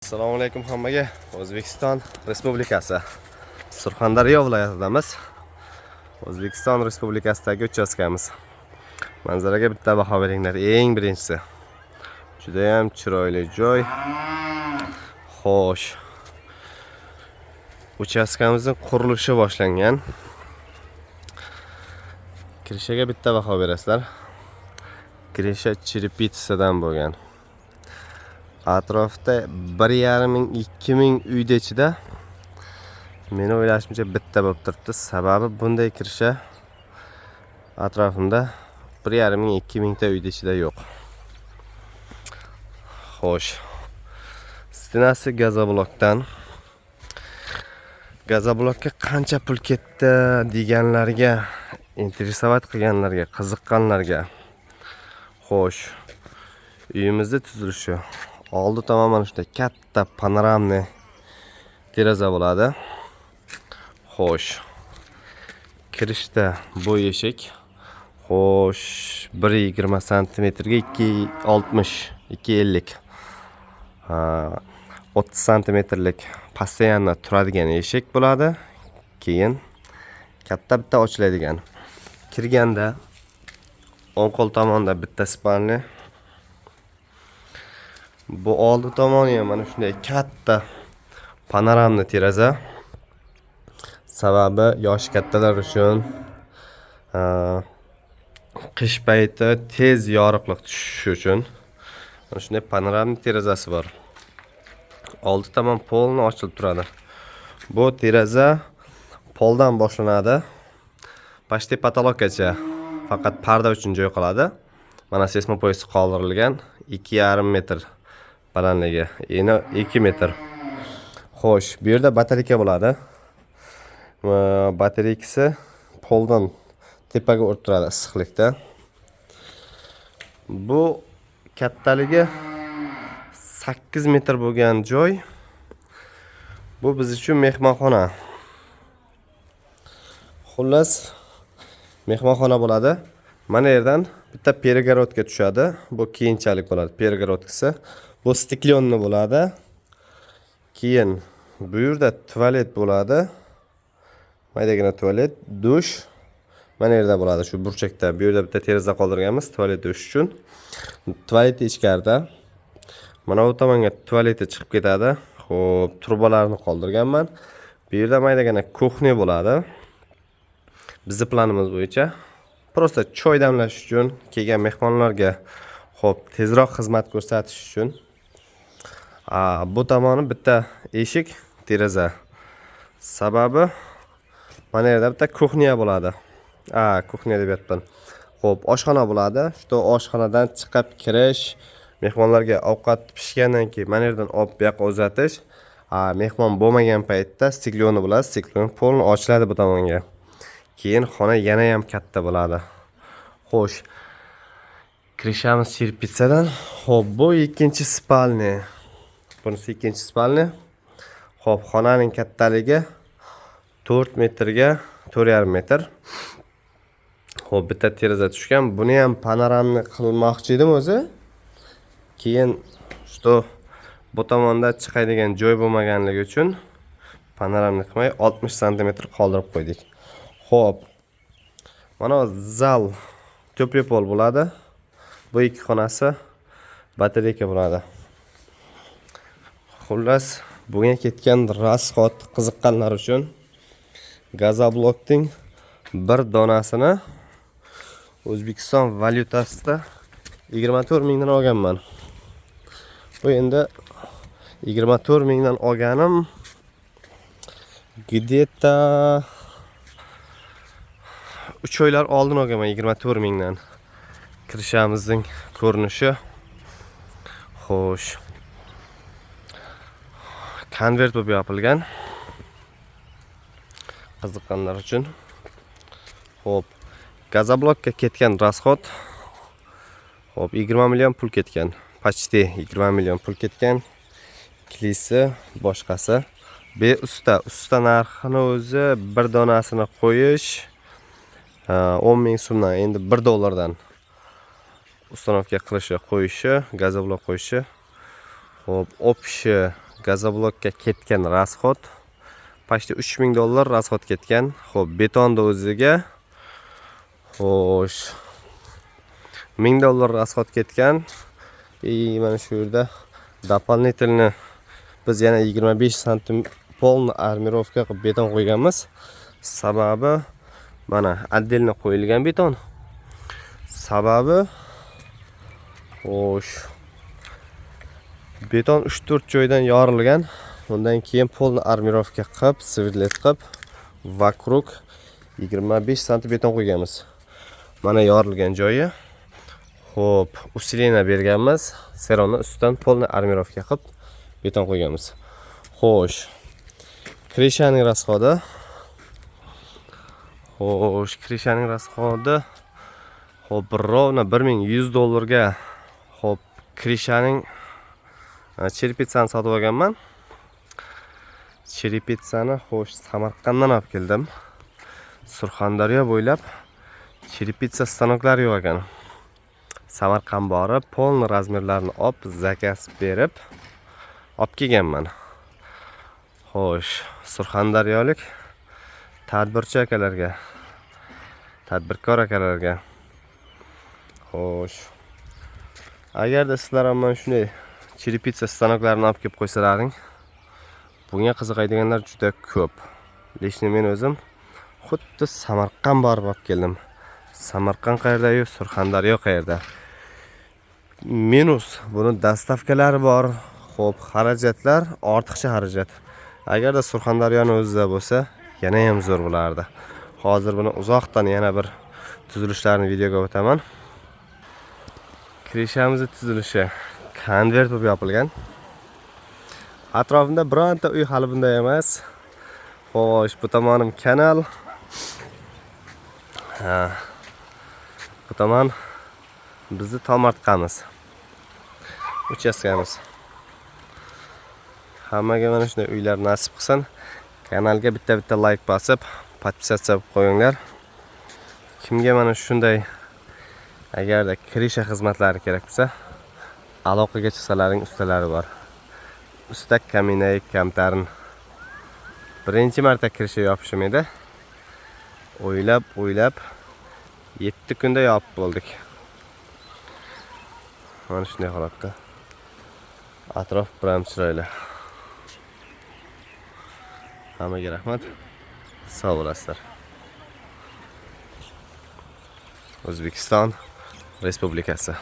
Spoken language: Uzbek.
Assalomu alaykum hammaga. O'zbekiston Respublikasi Surxondaryo viloyatidamiz. O'zbekiston Respublikasidagi uchastkamiz. Manzaraga bitta baho beringlar. Eng birinchisi. Juda ham chiroyli joy. Xo'sh. Uchastkamizning qurilishi boshlangan. Kirishiga bitta baho berasizlar. Kirisha chirpitsadan bo'lgan. Atrofda 1,5-2 ming uyda ichida meni o'ylashimcha bitta bo'lib turibdi. Sababi bunday kirisha atrofimda 1,5-2 mingta uyda ichida yo'q. Xo'sh. Stenasi gazoblokdan. Gazoblokka qancha pul ketdi deganlarga, interesovat qilganlarga, qiziqqanlarga. Xo'sh. Uyimizda tuzilishi. Oldi tomondan shunday katta panoramli deraza bo'ladi. Xo'sh. Kirishda bu eshik. Xo'sh, 1,20 sm ga 2,60, 2,50. 30 sm постоянно turadigan eshik bo'ladi. Keyin katta bitta ochiladigan. Kirganda o'ng qo'l tomonda bitta spalni. Bu oldi tomoni ham mana shunday katta panoramli deraza. Sababi yoshi kattalar uchun qish payti tez yorug'lik tushishi uchun mana shunday panoramli derazasi bor. Oldi tomon polni ochilib turadi. Bu deraza poldan boshlanadi. Почти потолокgacha faqat parda uchun joy qoladi. Mana seysmopoyasi qoldirilgan 2,5 metr balandligi, eni 2 metr. Xo'sh, bu yerda batareyka bo'ladi. Batareykasi poldan tepaga o'rib turadi issiqlikda. Bu kattaligi 8 metr bo'lgan joy. Bu biz uchun mehmonxona. Xullas, mehmonxona bo'ladi. Mana yerdan bitta перегородка tushadi. Bu keyinchalik bo'ladi перегородкасы. Bu stiklonni bo'ladi. Keyin bu yerda tualet bo'ladi. Maydagina tualet, dush. Mana yerda bo'ladi shu burchakda. Bu yerda bitta deraza qoldirganmiz tualet dush uchun. Tualet ichkarida. Mana bu tomonga tualeti chiqib ketadi. Xo'p, trubalarni qoldirganman. Bu yerda maydagina kuxnya bo'ladi. Bizning planimiz bo'yicha prosta choy damlash uchun, kelgan mehmonlarga xo'p, tezroq xizmat ko'rsatish uchun. Bu tomoni bitta eshik, deraza. Sababi mana yerda bitta kuxnya bo'ladi. Kuxnya deb aytdim. Xo'p, oshxona bo'ladi. Shu oshxonadan chiqib kirish, mehmonlarga ovqat pishgandan keyin mana yerdan olib bu yoqqa uzatish. Mehmon bo'lmagan paytda stiklonni bo'ladi, stiklon polni ochiladi bu tomonga. Keyin xona yana ham katta bo'ladi. Xo'sh. Kirishamiz chirpitsadan. Xo'p, bu ikkinchi spalni. Bunisi ikkinchi spalni. Xo'p, xonaning kattaligi 4 metrga 4,5 metr. Xo'p, bitta deraza tushgan. Buni ham panoramni qilmoqchi edim o'zi. Keyin bu tomonda chiqadigan joy bo'lmaganligi uchun panoramni qilmay 60 sm qoldirib qo'ydik. Xo'p. Mana zal teplый pol bo'ladi. Bu ikki xonasi batareyka bo'ladi. Xullas, bunga ketgan rasxod qiziqqanlar uchun gazoblokning bir donasini O'zbekiston valyutasida 24 mingdan olganman. Bu endi 24 mingdan olganim где-то 3 oylar oldin olganman 24 mingdan. Kirishamizning ko'rinishi. Xo'sh. Konvert bo'lib yopilgan. Qiziqqanlar uchun. Xo'p. Gazoblokka ketgan rasxod. Xo'p, 20 million pul ketgan. Почти 20 million pul ketgan. Klisi, boshqasi. Usta narxini o'zi bir donasini qo'yish 10 ming so'mdan, endi 1 dollardan ustanovka qilishi, qo'yishi, gazoblok qo'yishi. Xo'p, общий gazoblokka ketgan rasxod почти $3000 rasxod ketgan. Xo'p, betonni o'ziga xo'sh $1000 rasxod ketgan. Mana shu yerda дополнительно biz yana 25 santim полный armirovka qilib beton qo'yganmiz. Sababi mana отдельно qo'yilgan beton. Sababi xo'sh beton 3-4 joydan yorilgan. Undan keyin полный armirovka qilib, svidlet qilib, vokruг 25 santim beton qo'yganmiz. Mana yorilgan joyi. Xo'p, усиление berganmiz. Seronni ustidan полный armirovka qilib beton qo'yganmiz. Xo'sh, krishaning rasxodi. Xo'sh, krishaning rasxodi. Xo'p, ровно $1100 ga. Xo'p, krishaning cherpitsani sotib olganman. Cherpitsani xo'sh Samarqanddan olib keldim. Surxondaryo bo'ylab cherpitsa stanoklari yo'q ekan. Samarqand borib, полный razmerlarni olib, zakaz berib olib kelganman. Xo'sh, surxondaryolik tadbirchi akalarga, tadbirkor akalarga. Xo'sh, agarda sizlar ham mana shunday cherpitsa stanoklarini olib kelib qo'ysalaring, bunga qiziqadiganlar juda ko'p. Lekin men o'zim xuddi Samarqand borib olib keldim. Samarqand qayerda-yu, Surxondaryo qayerda? Minus buni dastavkalari bor. Xo'p, xarajatlar, ortiqcha xarajat. Agarda Surxondaryoning o'zida bo'lsa, yana ham zo'r bo'lardi. Hozir buni uzoqdan yana bir tuzilishlarini videoga o'taman. Krishamiz tuzilishi konvert bo'lib yopilgan. Atrofida bironta uy hali bunday emas. Xo'sh, bu tomonim kanal. Bu tomon bizni tomortqamiz. Uchastkamiz. Hammaga mana shunday uylar nasib qilsin. Kanalga bitta like bosib, podpisatsiya qilib qo'yinglar. Kimga mana shunday agarda krisha xizmatlari kerak bo'lsa, aloqaga chiqsalaring ustalari bor. Usta Kaminay Kamtarin. Birinchi marta krisha yopishim edi. O'ylab 7 kunda yopib bo'ldik. Mana shunday holatda. Atrof biram chiroyli. Hammaga rahmat. Sog' bo'lasizlar. O'zbekiston Respublikasi.